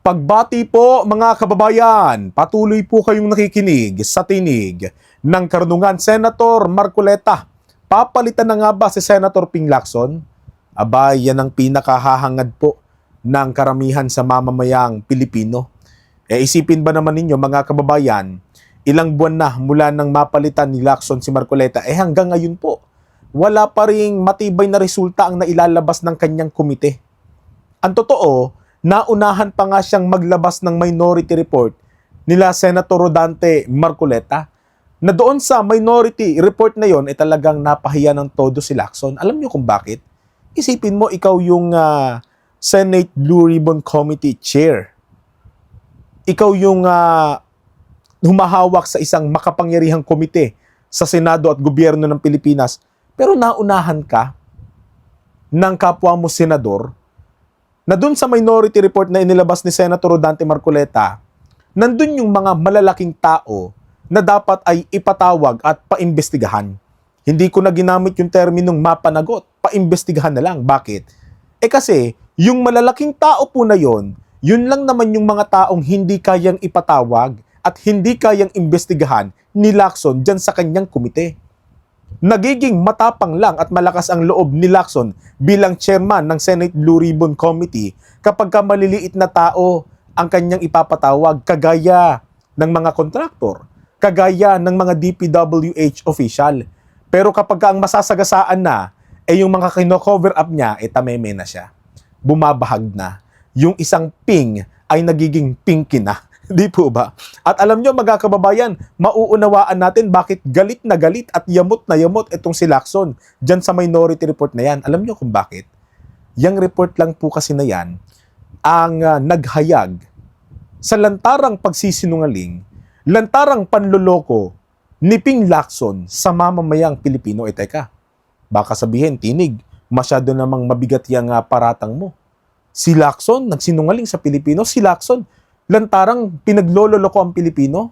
Pagbati po mga kababayan, patuloy po kayong nakikinig sa tinig ng Karunungan Senator Marcoleta. Papalitan na nga ba si Senator Ping Lacson? Aba, yan ang pinakahahangad po ng karamihan sa mamamayang Pilipino. Isipin ba naman ninyo mga kababayan, ilang buwan na mula nang mapalitan ni Lacson si Marcoleta, hanggang ngayon po, wala pa ring matibay na resulta ang nailalabas ng kanyang komite. Ang totoo, naunahan pa nga siyang maglabas ng minority report nila Senator Rodante Marcoleta, na doon sa minority report na yon talagang napahiya ng todo si Lacson. Alam niyo kung bakit? Isipin mo, ikaw yung Senate Blue Ribbon Committee Chair. Ikaw yung humahawak sa isang makapangyarihang komite sa Senado at Gobyerno ng Pilipinas, pero naunahan ka ng kapwa mo senador na dun sa minority report na inilabas ni Senator Rodante Marcoleta, nandun yung mga malalaking tao na dapat ay ipatawag at paimbestigahan. Hindi ko na ginamit yung terminong mapanagot, paimbestigahan na lang. Bakit? Kasi yung malalaking tao po na yun lang naman yung mga taong hindi kayang ipatawag at hindi kayang imbestigahan ni Lacson dyan sa kanyang komite. Nagiging matapang lang at malakas ang loob ni Lacson bilang chairman ng Senate Blue Ribbon Committee kapag ka maliliit na tao ang kanyang ipapatawag, kagaya ng mga kontraktor, kagaya ng mga DPWH official. Pero kapag ka ang masasagasaan na, yung mga kino-cover up niya, tameme na siya. Bumabahag na. Yung isang ping ay nagiging pinky na. Di po ba? At alam nyo mga kababayan, mauunawaan natin bakit galit na galit at yamot na yamot itong si Lacson dyan sa minority report na yan. Alam nyo kung bakit? Yang report lang po kasi na yan ang naghayag sa lantarang pagsisinungaling, lantarang panloloko ni Ping Lacson sa mamamayang Pilipino. Teka, baka sabihin, tinig, masyado namang mabigat yung paratang mo. Si Lacson, nagsinungaling sa Pilipino. Si Lacson, lantarang pinaglololoko ang Pilipino.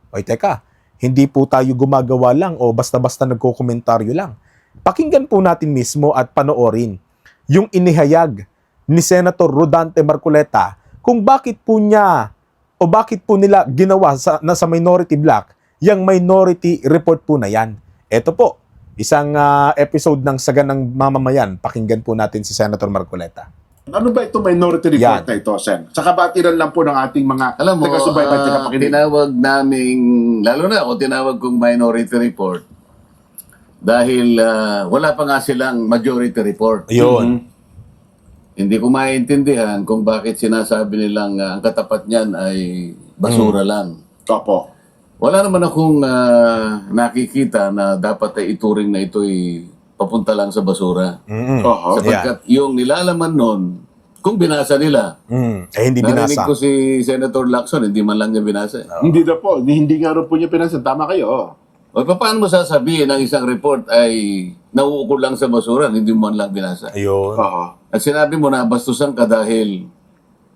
Teka, hindi po tayo gumagawa lang o basta-basta nagko-komentaryo lang. Pakinggan po natin mismo at panoorin yung inihayag ni Senator Rodante Marcoleta kung bakit po niya o bakit po nila ginawa sa minority block yung minority report po na yan. Ito po, isang episode ng Saganang Mamamayan. Pakinggan po natin si Senator Marcoleta. Ano ba itong minority report na ito, Sen? Sa kabatiran lang po ng ating mga taga-subaybay at taga-pakinig. Tinawag naming, lalo na ako, tinawag kong minority report dahil wala pa nga silang majority report. Ayun. Hindi ko maintindihan kung bakit sinasabi nilang ang katapat niyan ay basura lang. Opo. Wala naman akong nakikita na dapat ay ituring na ito'y papunta lang sa basura. Oho. Sapagkat yung nilalaman nun, kung binasa nila, Hindi narinig binasa. ko si Senator Lacson, hindi man lang niya binasa. Hindi na po. Hindi nga rin po niya pinansin. Tama kayo. O paano mo sasabihin ang isang report ay nauukol lang sa basura, hindi mo man lang binasa? Ayun. Oho. At sinabi mo na bastusan ka dahil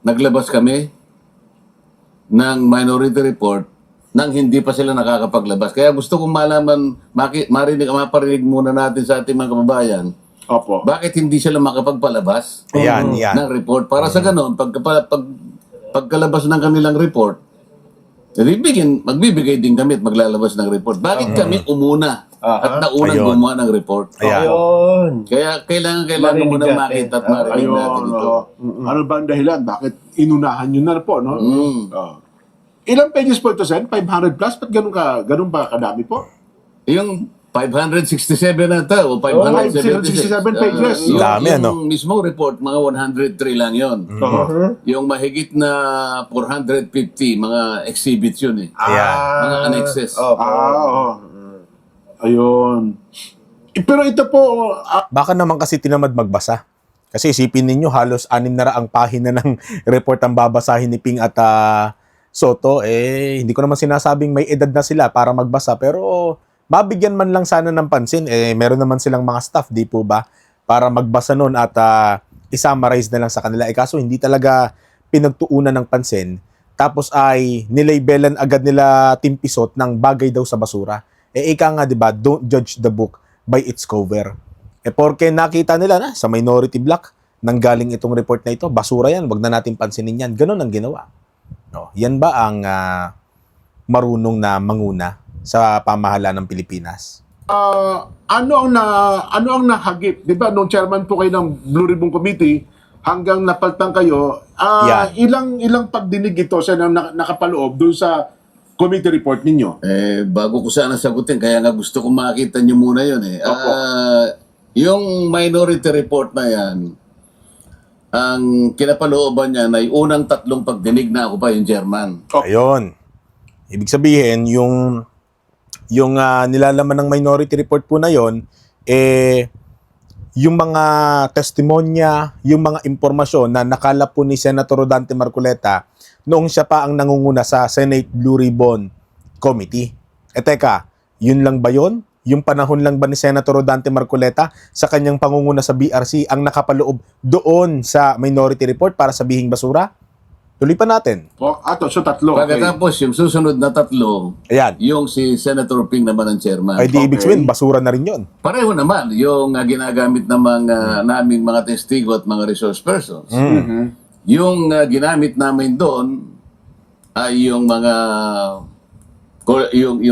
naglabas kami ng minority report nang hindi pa sila nakakapaglabas. Kaya gusto kong malaman, maparinig muna natin sa ating mga kababayan, Opo. bakit hindi sila makapagpalabas Ayan, yan. ng report? Para sa ganon, pagkalabas ng kanilang report, magbibigay din kami at maglalabas ng report. Bakit kami umuna at naunang Ayun. gumawa ng report? Ayan. Kaya kailangan mo nang makita at marinig natin ito. Ano ba ang dahilan? Bakit inunahan nyo na po, no? Oh. Ilang pages po ito, Sen? 500 plus? Ba't ganun ba kadami po? Yung 567 na ito, o 576. 567 pages. Dami, ano? Yung mismo report, mga 103 lang yon. Yung mahigit na 450, mga exhibits yun eh. Ayan. Mga annexes. Oo. Ayun. Pero ito po, Baka naman kasi tinamad magbasa. Kasi isipin ninyo, halos 600 pahina ng report ang babasahin ni Ping at Soto. Hindi ko naman sinasabing may edad na sila para magbasa. Pero mabigyan man lang sana ng pansin. Meron naman silang mga staff, di po ba? Para magbasa nun at i-summarize na lang sa kanila. Kaso hindi talaga pinagtuunan ng pansin. Tapos ay nilabelan agad nila Timpisot ng bagay daw sa basura. Ika nga, di ba? Don't judge the book by its cover. Porke nakita nila na sa minority block nanggaling itong report na ito, basura yan, wag na natin pansinin yan. Ganon ang ginawa. No, yan ba ang marunong na manguna sa pamahalaan ng Pilipinas? Ano ang nahagip? 'Di ba nung chairman po kayo ng Blue Ribbon Committee hanggang napaltan kayo, ilang pagdinig ito sa nakapaloob doon sa committee report ninyo? Bago ko sana sagutin, kaya nga gusto kong makita nyo muna yun eh. Opo. Yung minority report na yan, ang kinapalooban niya ay unang 3 pagdinig na ako pa yung chairman. Ayun. Ibig sabihin, yung nilalaman ng minority report po na yon, yung mga testimonya, yung mga impormasyon na nakala po ni Senator Rodante Marcoleta noong siya pa ang nangunguna sa Senate Blue Ribbon Committee. Teka, yun lang ba yun? Yung panahon lang ba ni Senator Rodante Marcoleta sa kanyang pangunguna sa BRC ang nakapaloob doon sa minority report para sabihing basura? Tuloy pa natin. So 3. Okay. Pagkatapos, yung susunod na 3, Ayan. yung si Senator Ping naman ang chairman. Ay di ibig sabihin, basura na rin yun. Pareho naman, yung ginagamit ng naming mga testigo at mga resource persons. Yung ginamit namin doon ay yung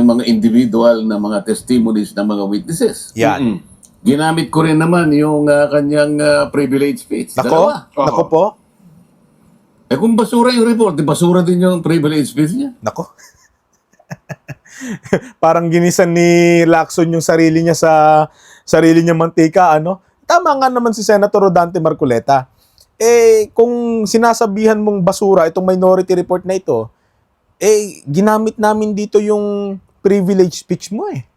mga individual na mga testimonies ng mga witnesses. Yan. Ginamit ko rin naman yung kanyang privilege speech. Dalawa. Nako po. Kung basura yung report, di basura din yung privilege speech niya. Nako. Parang ginisan ni Lacson yung sarili niya sa sarili niya mantika, ano? Tama nga naman si Senator Rodante Marcoleta. Kung sinasabihan mong basura itong minority report na ito, ginamit namin dito yung privilege speech mo eh.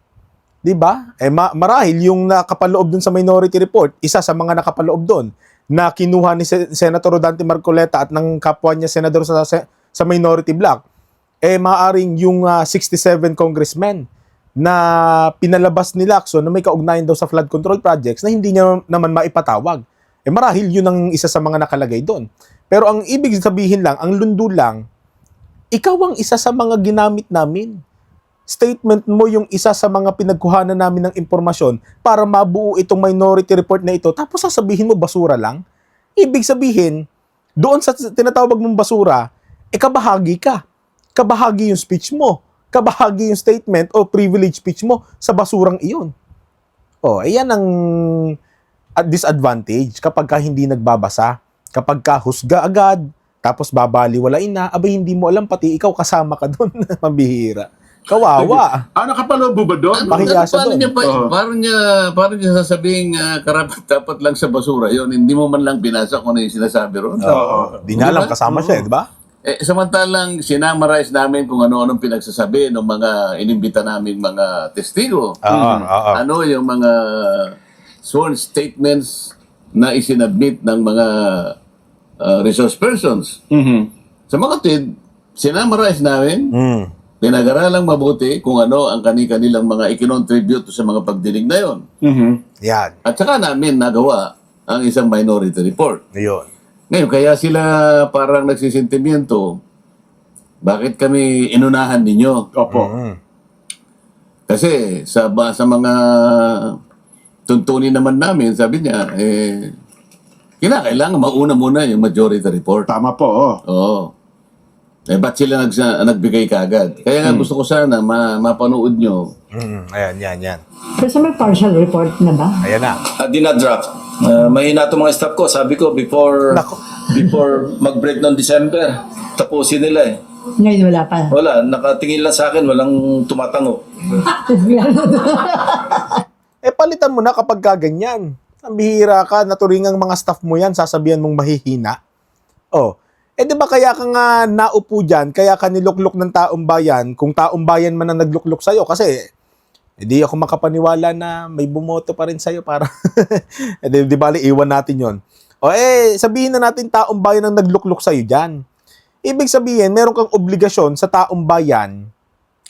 'Di ba? Marahil yung nakapaloob dun sa minority report, isa sa mga nakapaloob doon na kinuha ni Senator Rodante Marcoleta at ng kapwa niya senador sa minority block, maaring yung 67 congressmen na pinalabas ni Lacson na may kaugnayan daw sa flood control projects na hindi niya naman maipatawag. Marahil yun ang isa sa mga nakalagay doon. Pero ang ibig sabihin lang, ang lundo lang, ikaw ang isa sa mga ginamit namin. Statement mo yung isa sa mga pinagkuhanan namin ng impormasyon para mabuo itong minority report na ito, tapos sasabihin mo basura lang? Ibig sabihin, doon sa tinatawag mong basura, kabahagi ka. Kabahagi yung speech mo. Kabahagi yung statement o privilege speech mo sa basurang iyon. Ayan ang disadvantage kapag ka hindi nagbabasa. Kapag ka husga agad, tapos babaliwalain na, abay hindi mo alam, pati ikaw kasama ka doon. Mabihira. Kawawa. Nakapaloob ba doon? Pahiya siya doon. Parang niya sasabing karapat dapat lang sa basura yon. Hindi mo man lang binasa kung ano yung sinasabi ron. Di na alam, kasama siya, di ba? Samantalang sinamarize namin kung ano-anong pinagsasabi ng mga inimbita naming mga testigo. Ano yung mga sworn statements na isinadmit ng mga resource persons. Sa mga sinamarize namin, pinag-aralang mabuti kung ano ang kanilang mga ikinontribute sa mga pagdinig na yon. Yan. At saka namin nagawa ang isang minority report. Ayun. Ngayon, kaya sila parang nagsisentimiento, bakit kami inunahan ninyo? Opo. Kasi sa mga tuntunin naman namin, sabi niya, kinakailangan mauna muna yung majority report. Tama po. Oo. Ba't sila nagbigay kagad? Kaya nga gusto ko sana mapanood nyo. Ayan, yan. Kasi may partial report na ba? Ayan na. Di na draft. Mahina itong mga staff ko. Sabi ko, before mag-break ng December, tapusin nila eh. Ngayon wala pa. Wala, nakatingin lang sa akin, walang tumatango. Palitan mo na kapag kaganyan. Ang bihira ka, naturingang mga staff mo yan, sasabihan mong mahihina. Di ba kaya ka nga naupo dyan, kaya ka niluklok ng taong bayan, kung taong bayan man ang nagluklok sa'yo, kasi hindi ako makapaniwala na may bumoto pa rin sa'yo para, di bali, iwan natin yon. Sabihin na natin taong bayan ang nagluklok sa'yo dyan. Ibig sabihin, meron kang obligasyon sa taong bayan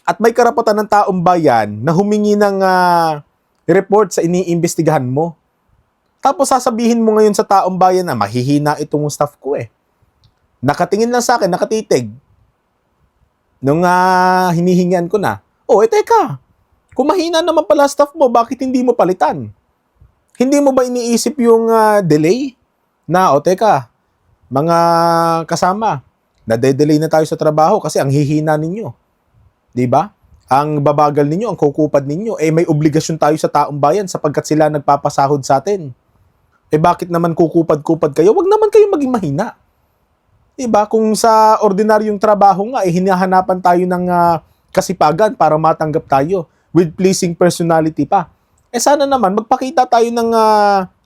at may karapatan ng taong bayan na humingi ng report sa iniimbestigahan mo. Tapos sasabihin mo ngayon sa taong bayan na mahihina itong staff ko Nakatingin lang sa akin, nakatitig. Nung hinihingian ko na, teka, kung mahina naman pala staff mo, bakit hindi mo palitan? Hindi mo ba iniisip yung delay? na, o teka, mga kasama, nade-delay na tayo sa trabaho kasi ang hihina ninyo. Di ba? Ang babagal ninyo, ang kukupad ninyo, may obligasyon tayo sa taong bayan sapagkat sila nagpapasahod sa atin. Bakit naman kukupad-kupad kayo? Wag naman kayo maging mahina. Diba? Kung sa ordinaryong trabaho nga, hinahanapan tayo ng kasipagan para matanggap tayo with pleasing personality pa. Sana naman, magpakita tayo ng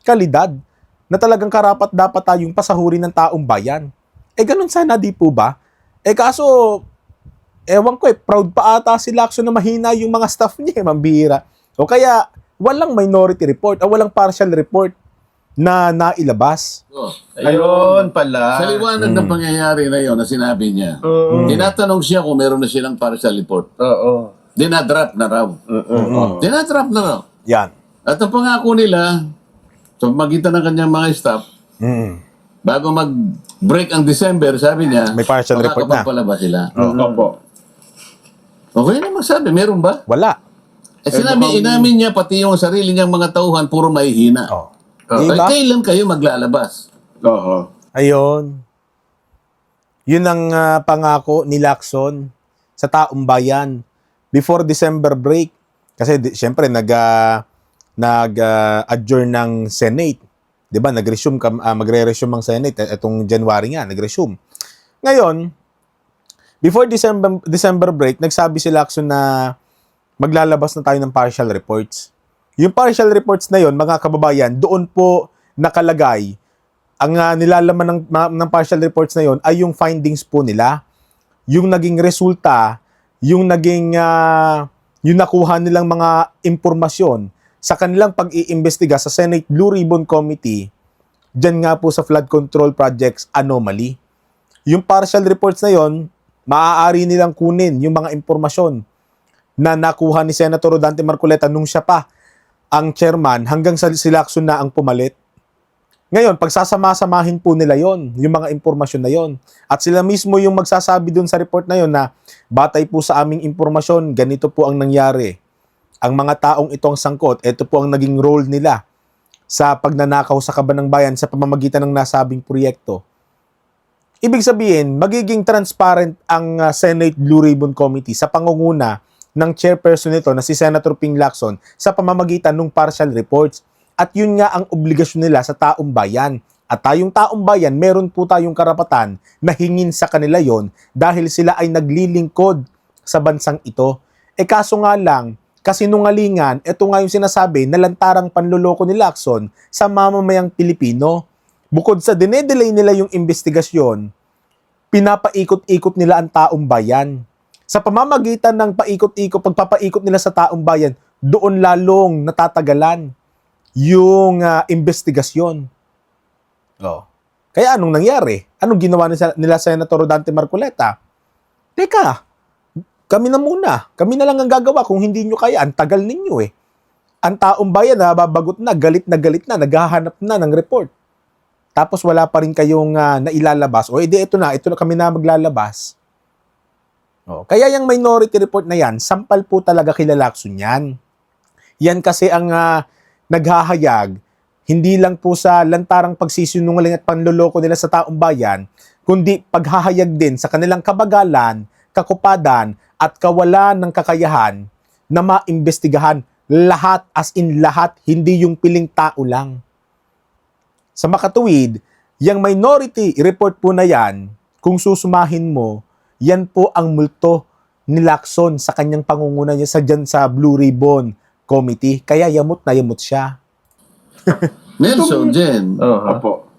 kalidad na talagang karapat dapat tayong pasahurin ng taong bayan. Ganun sana, di po ba? Kaso, ewan ko proud pa ata si Lacson na mahina yung mga staff niya, mambihira. O kaya, walang minority report, o walang partial report na nailabas. Oh, Ayun pala. sa liwanag ng pangyayari na yon na sinabi niya, tinatanong siya kung meron na silang partial report. Oo. Dinadrop na raw. Dinadrop na raw. Yan. At ang pangako nila, sa magitan ng kanyang mga staff, bago mag-break ang December, sabi niya, May partial report na. makakapagpalabas sila. Opo. Okay na magsabi, meron ba? Wala. Inamin niya, pati yung sarili niyang mga tauhan, puro mahihina. Oh. Diba? Kailan kayo maglalabas? Oo. Ayun. Yun ang pangako ni Lacson sa taong bayan before December break. Kasi syempre nag-adjourn ng Senate. 'Di ba? Magre-resume ang Senate etong January nga, nag-resume. Ngayon, before December break, nagsabi si Lacson na maglalabas na tayo ng partial reports. Yung partial reports na yon, mga kababayan, doon po nakalagay ang nilalaman ng partial reports na yon ay yung findings po nila, yung naging resulta, yung naging yung nakuha nilang mga impormasyon sa kanilang pag-iimbestiga sa Senate Blue Ribbon Committee dyan nga po sa flood control projects anomaly. Yung partial reports na yon, maaari nilang kunin yung mga impormasyon na nakuha ni Senator Rodante Marcoleta nung siya pa ang chairman hanggang sa si Lacson na ang pumalit. Ngayon, pagsasama-samahin po nila yon, yung mga impormasyon na yon. At sila mismo yung magsasabi dun sa report na yon na batay po sa aming impormasyon, ganito po ang nangyari. Ang mga taong ito ang sangkot, ito po ang naging role nila sa pagnanakaw sa kaban ng bayan sa pamamagitan ng nasabing proyekto. Ibig sabihin, magiging transparent ang Senate Blue Ribbon Committee sa pangunguna ng chairperson nito na si Senator Ping Lacson sa pamamagitan ng partial reports. At yun nga ang obligasyon nila sa taong bayan. At tayong taong bayan, meron po tayong karapatan na hingin sa kanila yon dahil sila ay naglilingkod sa bansang ito. Kaso nga lang, kasinungalingan, ito nga yung sinasabi na lantarang panloloko ni Lacson sa mamamayang Pilipino. Bukod sa dinedelay nila yung investigasyon, pinapaikot-ikot nila ang taong bayan. Sa pamamagitan ng pagpapaikot nila sa taong bayan, doon lalong natatagalan yung investigasyon. Oh. Kaya anong nangyari? Anong ginawa nila Senator Rodante Marcoleta? Teka, kami na muna. Kami na lang ang gagawa kung hindi nyo kaya. Ang tagal ninyo eh. Ang taong bayan nababagot na, galit na, naghahanap na ng report. Tapos wala pa rin kayong nailalabas. O ito na kami na maglalabas. Oh, kaya yung minority report na yan, sampal po talaga kila Lacson yan. Yan kasi ang naghahayag, hindi lang po sa lantarang pagsisinungaling at panloloko nila sa taong bayan, kundi paghahayag din sa kanilang kabagalan, kakupadan, at kawalan ng kakayahan na maimbestigahan lahat as in lahat, hindi yung piling tao lang. Sa makatuwid, yung minority report po na yan, kung susumahin mo, yan po ang multo ni Lacson sa kanyang pangunguna niya sa Blue Ribbon Committee. Kaya yamot na yamot siya. Nelson, Jen, Opo.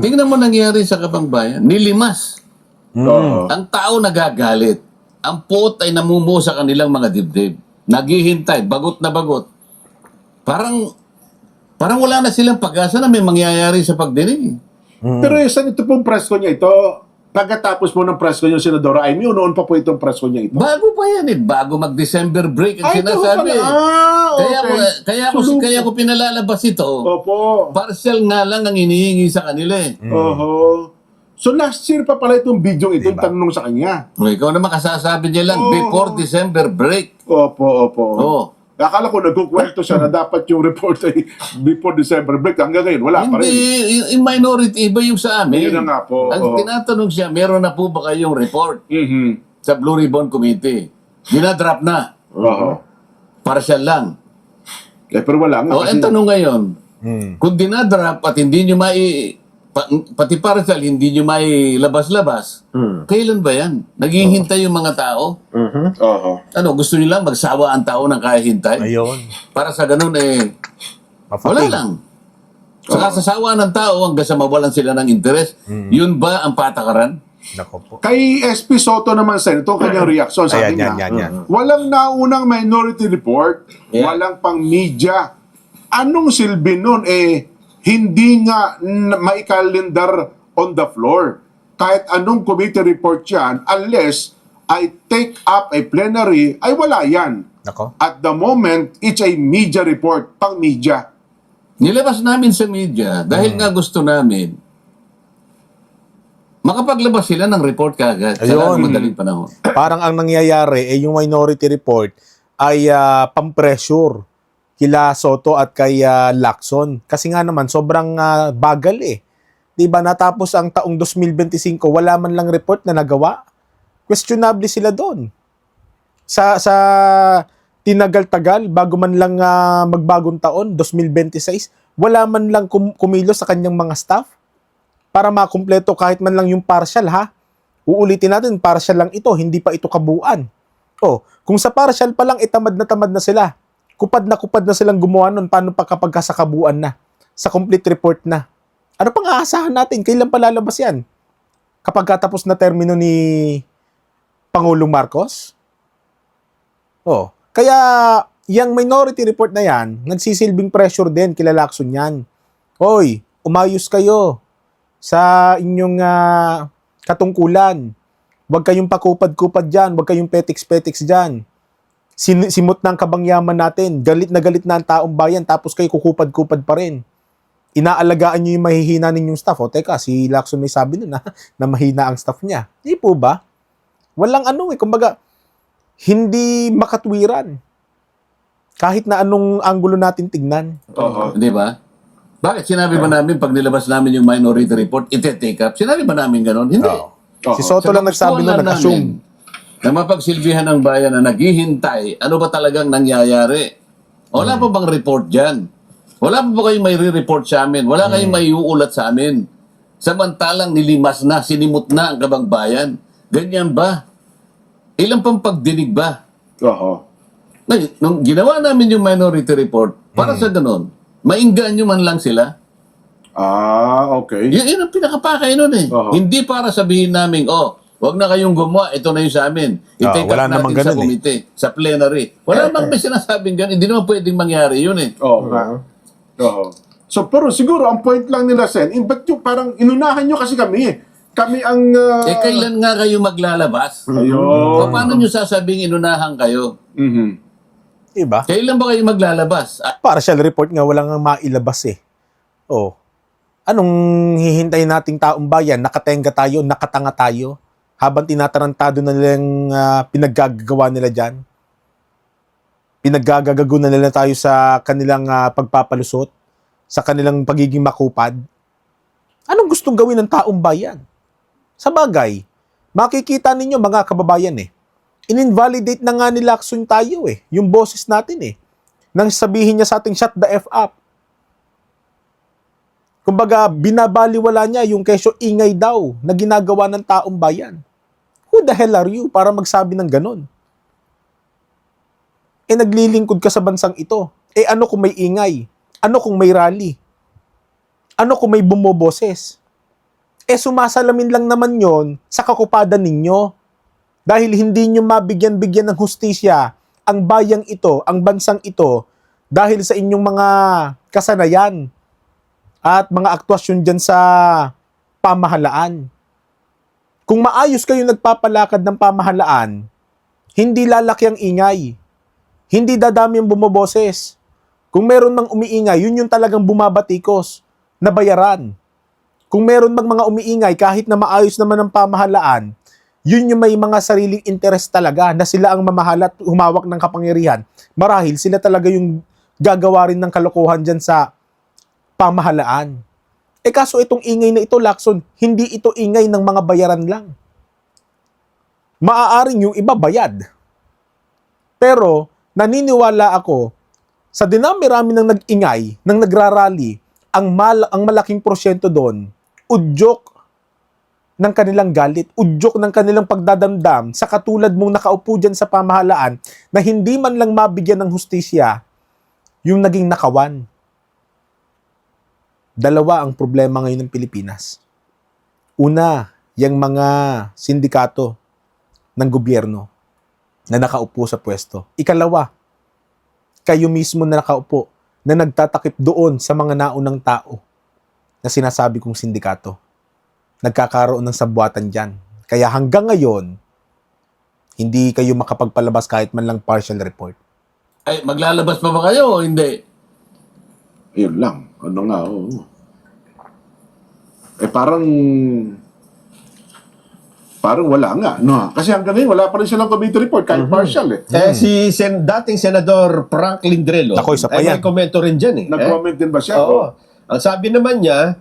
tingnan mo nangyari sa Kabangbayan. Nilimas. Oo. Ang tao nagagalit. Ang puot ay namumuo sa kanilang mga dibdib. Naghihintay, bagot na bagot. Parang wala na silang pag-asa na may mangyayari sa pagdinig. Pero saan ito pong presko niya ito? Pagkatapos po ng presko niya, Senadora Amy, noon pa po itong presko niya ito? Bago pa yan eh. Bago mag-December break ang Ay, ito sinasabi. pala. Okay. Kaya ko pinalalabas ito. Opo. Partial nga lang ang inihingi sa kanila eh. Oho. So last year pa pala itong video ito, yung tanong sa kanya. Ikaw naman kasasabi niya lang, before December break. Opo. Oh, Akala ko nagkukwento siya na dapat yung report ay before December break. Hanggang ngayon, wala pa rin. Hindi, yung minority, iba yung sa amin. Yun na nga po, Ang oo. tinatanong siya, meron na po ba kayong report Mhm. sa Blue Ribbon Committee? Dinadrop na. Oo. Partial lang. Pero wala nga. O, ang tanong ngayon, kung dinadrop at hindi nyo pati partial, hindi nyo may labas-labas, kailan ba yan? Naghihintay yung mga tao? Oo. Ano, gusto nyo lang magsawa ang tao ng kaya hintay? Ayun. Para sa ganun, wala Mafatig. lang. Saka sasawa ng tao hanggang sa mawalan sila ng interes. Yun ba ang patakaran? Nako po. Kay SP Soto naman, Sen, itong kanyang reaksyon, sabi Ayan, niya, yan. walang naunang minority report, Yeah. walang pang media. Anong silbi nun? Hindi nga maikalendar on the floor. Kahit anong committee report yan, unless I take up a plenary, ay wala yan. Nako. At the moment, it's a media report, pang media. Nilabas namin sa media dahil nga gusto namin makapaglabas sila ng report kagad sa Ayun. lalong madaling panahon. Parang ang nangyayari yung minority report ay pang-pressure kila Soto at kay Lacson. Kasi nga naman, sobrang bagal eh. Diba, natapos ang taong 2025, wala man lang report na nagawa. Questionable sila doon. Sa tinagal-tagal, bago man lang magbagong taon, 2026, wala man lang kumilos sa kanyang mga staff para makumpleto kahit man lang yung partial, ha? Uulitin natin, partial lang ito, hindi pa ito kabuuan. Oh, kung sa partial pa lang, tamad na sila. Kupad na silang gumawa nun, paano pa kapag sa kabuuan na? Sa complete report na? Ano pang aasahan natin? Kailan pa lalabas yan? Kapag katapos na termino ni Pangulong Marcos? Oh, kaya yung minority report na yan, nagsisilbing pressure din kila Lacson yan. Hoy, umayos kayo sa inyong katungkulan. Huwag kayong pakupad-kupad dyan. Huwag kayong petiks-petiks dyan. Simot na ang kabangyaman natin. Galit na ang taong bayan tapos kayo kukupad-kupad pa rin. Inaalagaan nyo yung mahihina ninyong staff. O teka, si Lacson may sabi nun na mahina ang staff niya. Di po ba? Walang kumbaga, hindi makatwiran. Kahit na anong anggulo natin tignan. Oo. Di ba? Bakit sinabi ba namin pag nilabas namin yung minority report, ite-take up? Sinabi ba namin ganon? Hindi. Oo. Si Soto lang nagsabi nun, nag-assume. Na mapagsilbihan ng bayan na naghihintay, ano ba talagang nangyayari? Wala pa bang report dyan? Wala pa ba kayong may re-report sa amin? Wala kayong may uulat sa amin? Samantalang nilimas na, sinimot na ang kabang bayan. Ganyan ba? Ilang pang pagdinig ba? Oo. Ngayon, nung ginawa namin yung minority report, para sa ganon, mainggan nyo man lang sila. Okay. Yun ang pinakapakay nun eh. Oo. Hindi para sabihin namin, wag na kayong gumawa, ito na yung sa amin. I-take wala up namang natin sa ganun eh. komite, sa plenary. Wala namang may sinasabing ganun. Hindi naman pwedeng mangyari yun eh. Oo nga. Oo. So, pero siguro, ang point lang nila, Sen, ba't yung parang inunahan nyo kasi kami eh. Kami ang... Kailan nga kayo maglalabas? Ayun. Paano nyo sasabing inunahan kayo? Mhm. Diba? Kailan ba kayo maglalabas? Partial report nga, walang nga mailabas eh. Oh. Anong hihintayin nating taong bayan? Nakatenga tayo, nakatanga tayo, habang tinatarantado na nilang pinaggagawa nila dyan. Pinaggagago na nila tayo sa kanilang pagpapalusot, sa kanilang pagiging makupad. Anong gustong gawin ng taong bayan? Sa bagay, makikita ninyo mga kababayan eh, in-invalidate na nga ni Lacson tayo eh, yung boses natin eh, nang sabihin niya sa ating shut the F up. Kumbaga, binabaliwala niya yung kesyo ingay daw na ginagawa ng taong bayan. Who the hell are you para magsabi ng ganon? Naglilingkod ka sa bansang ito. Ano kung may ingay? Ano kung may rally? Ano kung may bumoboses? Sumasalamin lang naman yon sa kakupadan ninyo. Dahil hindi nyo mabigyan-bigyan ng hustisya ang bayang ito, ang bansang ito, dahil sa inyong mga kasanayan at mga aktwasyon dyan sa pamahalaan. Kung maayos kayo nagpapalakad ng pamahalaan, hindi lalaki ang ingay. Hindi dadami ang bumoboses. Kung meron mang umiingay, yun yung talagang bumabatikos na bayaran. Kung meron mang mga umiingay, kahit na maayos naman ang pamahalaan, yun yung may mga sariling interest talaga na sila ang mamahala at humawak ng kapangyarihan. Marahil sila talaga yung gagawa rin ng kalokohan dyan sa pamahalaan. Kaso itong ingay na ito, Lacson, hindi ito ingay ng mga bayaran lang. Maaaring yung iba bayad. Pero naniniwala ako sa dinami-rami ng nag-ingay, ng nagrarally, ang malaking porsyento doon, udyok ng kanilang galit, udyok ng kanilang pagdadamdam sa katulad mong nakaupo dyan sa pamahalaan na hindi man lang mabigyan ng hustisya yung naging nakawan. Dalawa ang problema ngayon ng Pilipinas. Una, yung mga sindikato ng gobyerno na nakaupo sa pwesto. Ikalawa, kayo mismo na nakaupo na nagtatakip doon sa mga naunang tao na sinasabi kong sindikato. Nagkakaroon ng sabwatan dyan. Kaya hanggang ngayon, hindi kayo makapagpalabas kahit man lang partial report. Ay, maglalabas pa ba kayo o hindi? Yun lang. Ano nga, oo. Parang wala nga, no? Kasi hanggang ngayon, wala pa rin silang committee report, kahit partial, eh. Si dating Senador Franklin Drillo, Ako, isa pa ay yan. may komento rin dyan eh. Nag-comment din ba siya? Oo. Ang sabi naman niya,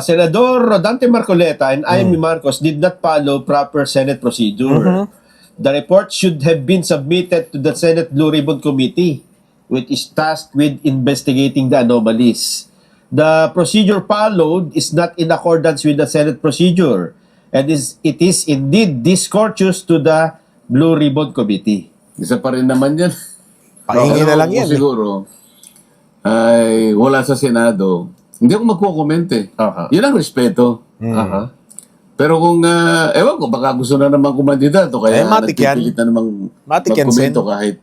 Senador Dante Marcoleta and Amy Marcos did not follow proper Senate procedure. The report should have been submitted to the Senate Blue Ribbon Committee, which is tasked with investigating the anomalies. The procedure followed is not in accordance with the Senate procedure, and it is indeed discourteous to the Blue Ribbon Committee. Isa pa rin naman yan. Pahingi na lang yan. Siguro, ay wala sa Senado. Hindi ako magkukomment eh. Aha. Yun ang respeto. Aha. Pero kung, ewan ko, baka gusto na naman kumandidato, kaya matik yan. nagpipilit na namang Matik yan, magkomento kahit.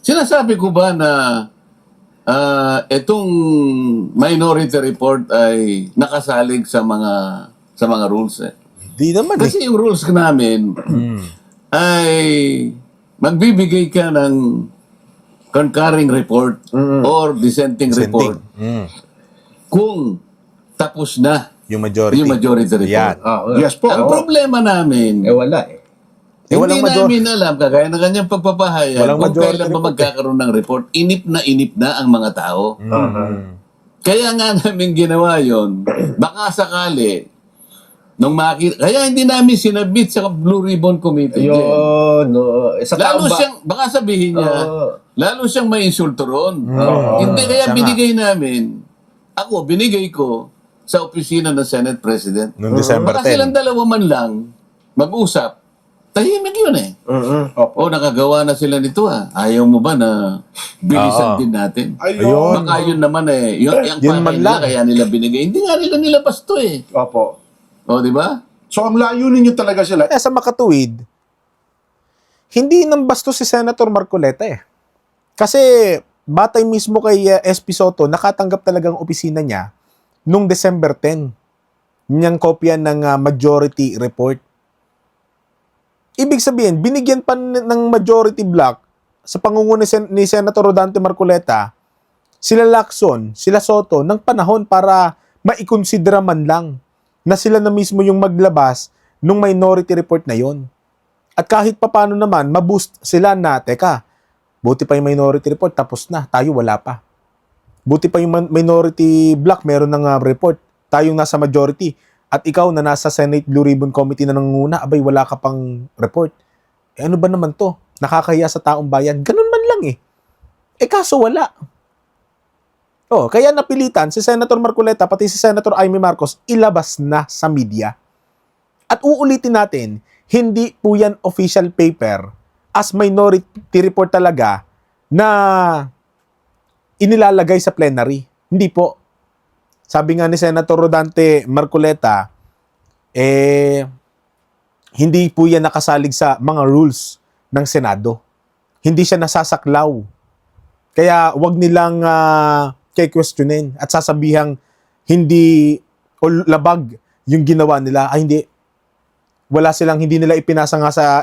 Sinasabi ko ba na itong minority report ay nakasalig sa mga rules eh. Di naman Kasi yung rules namin ay magbibigay ka ng concurring report or dissenting report kung tapos na yung majority. yung majority report. Yan. Yes po. Ang oo. problema namin, Wala eh. walang hindi major- namin alam, kagaya ng kanyang pagpapahayag, Walang kung majority kailan ba report magkakaroon ng report, inip na ang mga tao. Kaya nga namin ginawa yon. Baka sakali, kaya hindi namin sinabit sa Blue Ribbon Committee. Yun, no. Sa Lalo tao ba? siyang, baka sabihin niya, lalo siyang may insulto ron. Hindi, kaya siya binigay namin, binigay ko sa opisina ng Senate President. Noong December Baka silang 10. dalawa man lang mag-usap. Tahimik yun eh. Nakagawa na sila nito ah. Ayaw mo ba na bilisan Oo. din natin? Ayun. Baka yun naman eh. Yung Yun man nila, lang. kaya nila binigay. Hindi nga nila nilabas to eh. Opo. O, di ba? So, ang layunin nyo talaga sila. Sa makatuwid, hindi nang basto si Senator Marcoleta eh. Kasi batay mismo kay SP Soto, nakatanggap talagang opisina niya nung December 10. Niyang kopya ng majority report. Ibig sabihin, binigyan pa ng majority block sa pangunguna ni Senator Rodante Marcoleta, sila Lacson, sila Soto, ng panahon para maikonsidera man lang na sila na mismo yung maglabas nung minority report na yon. At kahit papano naman, maboost sila na, teka, buti pa yung minority report, tapos na, tayo wala pa. Buti pa yung minority block, meron ng report, tayong nasa majority, at ikaw na nasa Senate Blue Ribbon Committee na nangunguna, abay wala ka pang report. Ano ba naman to? Nakakahiya sa taong bayan. Ganun man lang eh. Kaso wala. Kaya napilitan si Senator Marcoleta pati si Senator Amy Marcos ilabas na sa media. At uulitin natin, hindi po yan official paper as minority report talaga na inilalagay sa plenary. Hindi po. Sabi nga ni Senator Rodante Marcoleta, hindi po yan nakasalig sa mga rules ng Senado. Hindi siya nasasaklaw. Kaya wag nilang questionin at sasabihang hindi o labag yung ginawa nila. Hindi. Hindi nila ipinasa nga sa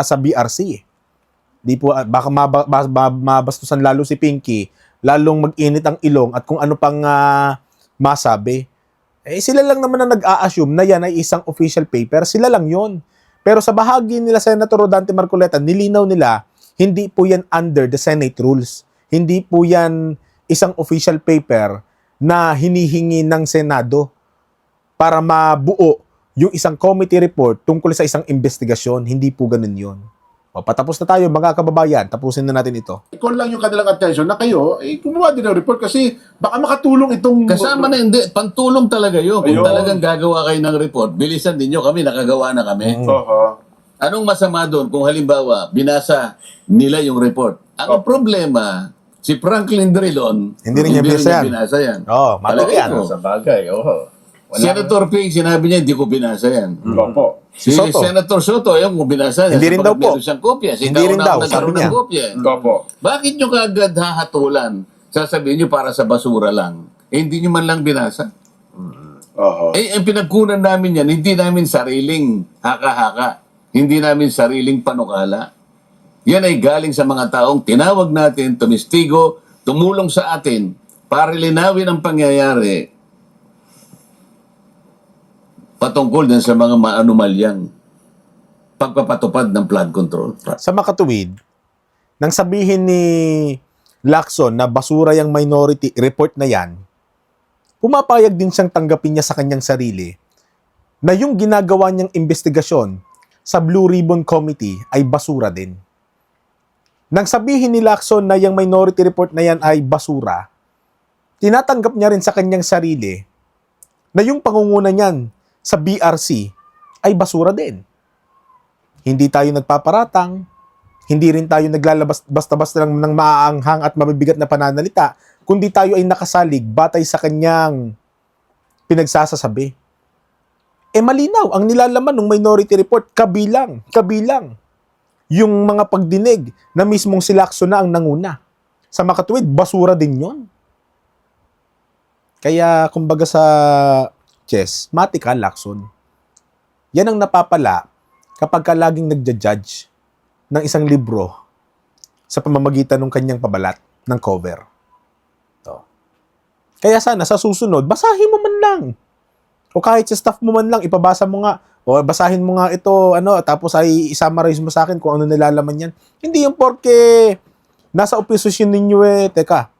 sa BRC. Di po, baka mabastusan lalo si Pinky, lalong mag-init ang ilong at kung ano pang masabi. Sila lang naman na nag-a-assume na yan ay isang official paper. Sila lang yon. Pero sa bahagi nila Senator Rodante Marcoleta, nilinaw nila, hindi po yan under the Senate rules. Hindi po yan isang official paper na hinihingi ng Senado para mabuo yung isang committee report tungkol sa isang investigasyon. Hindi po ganun yun. O, patapos na tayo mga kababayan. Tapusin na natin ito. Ikon lang yung kanilang attention na kayo, gumawa din ng report kasi baka makatulong itong... Kasama na hindi, pantulong talaga yun. Kung Ayun. talagang gagawa kayo ng report, bilisan din nyo kami, nakagawa na kami. Oo. Anong masama doon kung halimbawa, binasa nila yung report? Ang problema, si Franklin Drilon, Hindi rin niya binasa yan. Oo, matik Palagay yan. ko. Sa bagay, oo. Senator Ping, sinabi niya, hindi ko binasa yan. Opo. Si Soto. Senator Soto, yung kung binasa niya. Hindi rin daw po. Meron siyang kopya. Hindi rin daw, sabi nagkaroon niya. ng kopya. Opo. Bakit nyo kaagad hahatulan? Sasabihin nyo para sa basura lang. Hindi nyo man lang binasa. Oo. Ang pinagkunan namin yan, hindi namin sariling haka-haka. Hindi namin sariling panukala. Yan ay galing sa mga taong tinawag natin, tumistigo, tumulong sa atin para linawin ang pangyayari patungkol din sa mga maanumalyang pagpapatupad ng flood control. Sa makatuwid, nang sabihin ni Lacson na basura yung minority report na yan, pumapayag din siyang tanggapin niya sa kanyang sarili na yung ginagawa niyang investigasyon sa Blue Ribbon Committee ay basura din. Nang sabihin ni Lacson na yung minority report na yan ay basura, tinatanggap niya rin sa kanyang sarili na yung pangunguna niyan sa BRC ay basura din. Hindi tayo nagpaparatang, hindi rin tayo naglalabas basta-basta lang ng maaanghang at mabibigat na pananalita, kundi tayo ay nakasalig batay sa kanyang pinagsasasabi. Malinaw, ang nilalaman ng minority report, kabilang yung mga pagdinig na mismong si Lacson na ang nanguna. Sa makatuwid, basura din yon. Kaya, kumbaga sa chess, mati ka, Lacson. Yan ang napapala kapag ka laging nagja-judge ng isang libro sa pamamagitan ng kanyang pabalat ng cover. Kaya sana, sa susunod, basahin mo man lang. O kahit sa staff mo man lang, ipabasa mo nga, o basahin mo nga ito, tapos ay isummarize mo sa akin kung ano nilalaman yan. Hindi yung porke nasa oposisyon ninyo teka,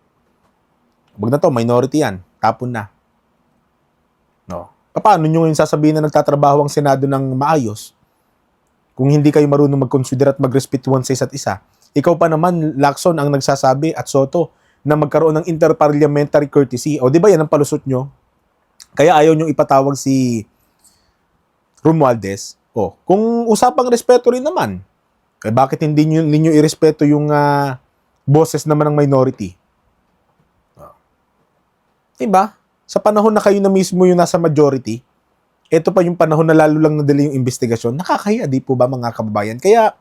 wag na to, minority yan, tapon na. No. Paano nyo yung sasabihin na nagtatrabaho ang Senado ng maayos kung hindi kayo marunong mag-consider at mag-respetuhan sa isa't isa? Ikaw pa naman, Lacson, ang nagsasabi at Soto na magkaroon ng interparliamentary courtesy. O di ba yan ang palusot nyo? Kaya ayaw nyo ipatawag si Romualdez. O, kung usapang respeto rin naman, bakit hindi ninyo irespeto yung boses naman ng minority? Diba? Sa panahon na kayo na mismo yung nasa majority, ito pa yung panahon na lalo lang nadali yung investigasyon, nakakahiya, di po ba mga kababayan? Kaya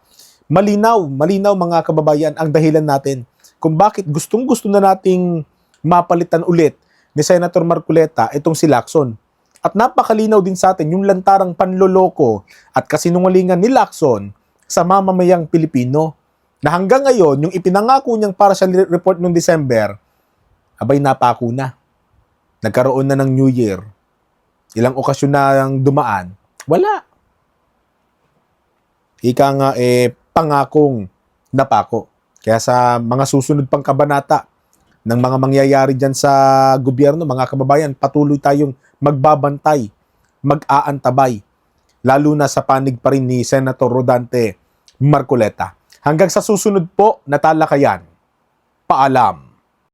malinaw mga kababayan ang dahilan natin kung bakit gustong-gusto na nating mapalitan ulit ni Senator Marcoleta itong si Lacson. At napakalinaw din sa atin yung lantarang panloloko at kasinungalingan ni Lacson sa mamamayang Pilipino na hanggang ngayon, yung ipinangako niyang para sa report noong December, abay napako na. Nagkaroon na ng New Year. Ilang okasyon na ang dumaan. Wala. Ika nga pangakong napako. Kaya sa mga susunod pang kabanata ng mga mangyayari dyan sa gobyerno, mga kababayan, patuloy tayong magbabantay, mag-aantabay, lalo na sa panig pa rin ni Senator Rodante Marcoleta. Hanggang sa susunod po na talakayan. Paalam.